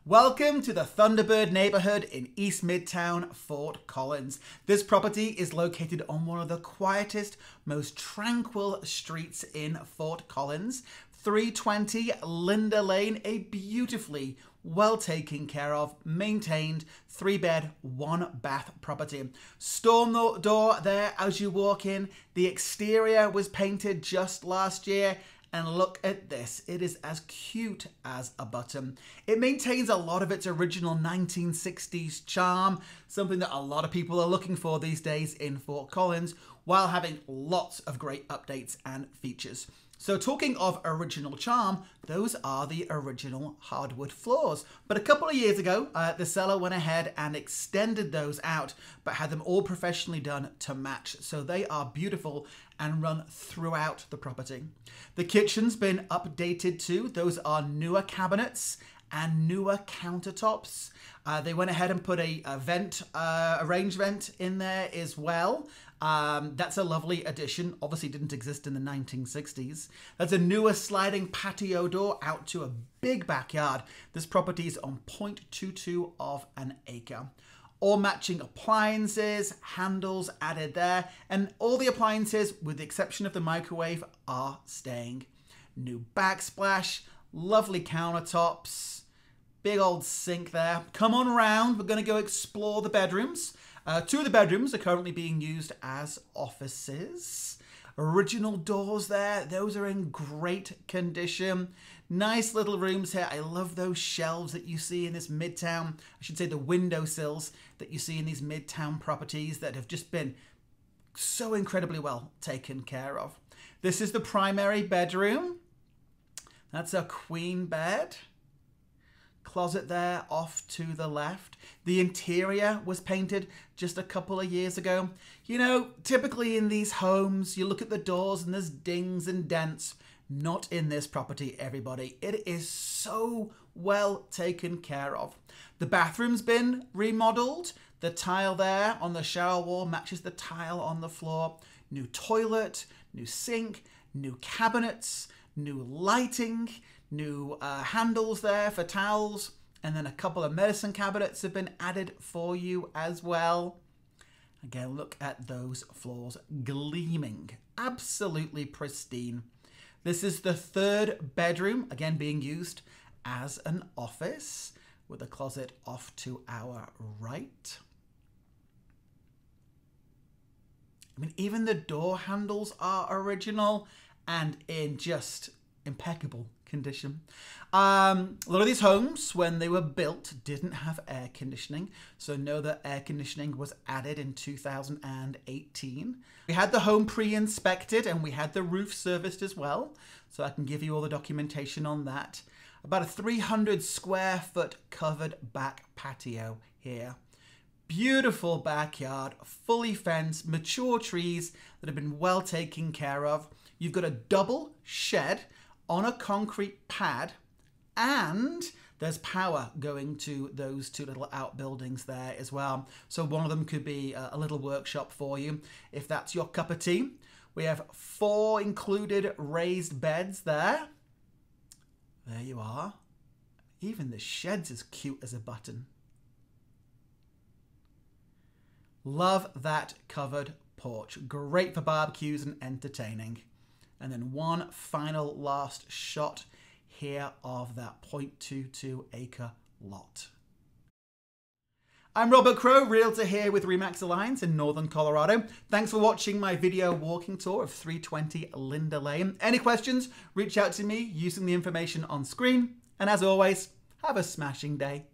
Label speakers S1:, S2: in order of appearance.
S1: Welcome to the Thunderbird neighborhood in East Midtown, Fort Collins. This property is located on one of the quietest, most tranquil streets in Fort Collins. 320 Linda Lane, a beautifully well taken care of, maintained 3-bed, 1-bath property. Storm door there as you walk in. The exterior was painted just last year. And look at this, it is as cute as a button. It maintains a lot of its original 1960s charm, something that a lot of people are looking for these days in Fort Collins, while having lots of great updates and features. So talking of original charm, those are the original hardwood floors. But a couple of years ago, the seller went ahead and extended those out, but had them all professionally done to match. So they are beautiful and run throughout the property. The kitchen's been updated too. Those are newer cabinets and newer countertops. They went ahead and put a range vent in there as well. That's a lovely addition. Obviously didn't exist in the 1960s. That's a newer sliding patio door out to a big backyard. This property is on 0.22 of an acre. All matching appliances, handles added there, and all the appliances, with the exception of the microwave, are staying. New backsplash, lovely countertops, big old sink there. Come on around, we're going to go explore the bedrooms. 2 of the bedrooms are currently being used as offices. Original doors there, those are in great condition. Nice little rooms here. I love those shelves that you see in this Midtown, I should say the windowsills that you see in these Midtown properties that have just been so incredibly well taken care of. This is the primary bedroom. That's a queen bed. Closet there off to the left. The interior was painted just a couple of years ago. You know, typically in these homes, you look at the doors and there's dings and dents. Not in this property, everybody. It is so well taken care of. The bathroom's been remodeled. The tile there on the shower wall matches the tile on the floor. New toilet, new sink, new cabinets, new lighting, new handles there for towels, and then a couple of medicine cabinets have been added for you as well. Again, look at those floors, gleaming, absolutely pristine. This is the 3rd bedroom, again being used as an office, with a closet off to our right. I mean, even the door handles are original and in just impeccable condition. A lot of these homes, when they were built, didn't have air conditioning. So know that air conditioning was added in 2018. We had the home pre-inspected and we had the roof serviced as well. So I can give you all the documentation on that. About a 300 square foot covered back patio here. Beautiful backyard, fully fenced, mature trees that have been well taken care of. You've got a double shed on a concrete pad, and there's power going to those 2 little outbuildings there as well. So one of them could be a little workshop for you if that's your cup of tea. We have 4 included raised beds there. There you are. Even the shed's as cute as a button. Love that covered porch. Great for barbecues and entertaining. And then one final last shot here of that 0.22 acre lot. I'm Robert Crow, Realtor here with RE/MAX Alliance in Northern Colorado. Thanks for watching my video walking tour of 320 Linda Lane. Any questions, reach out to me using the information on screen. And as always, have a smashing day.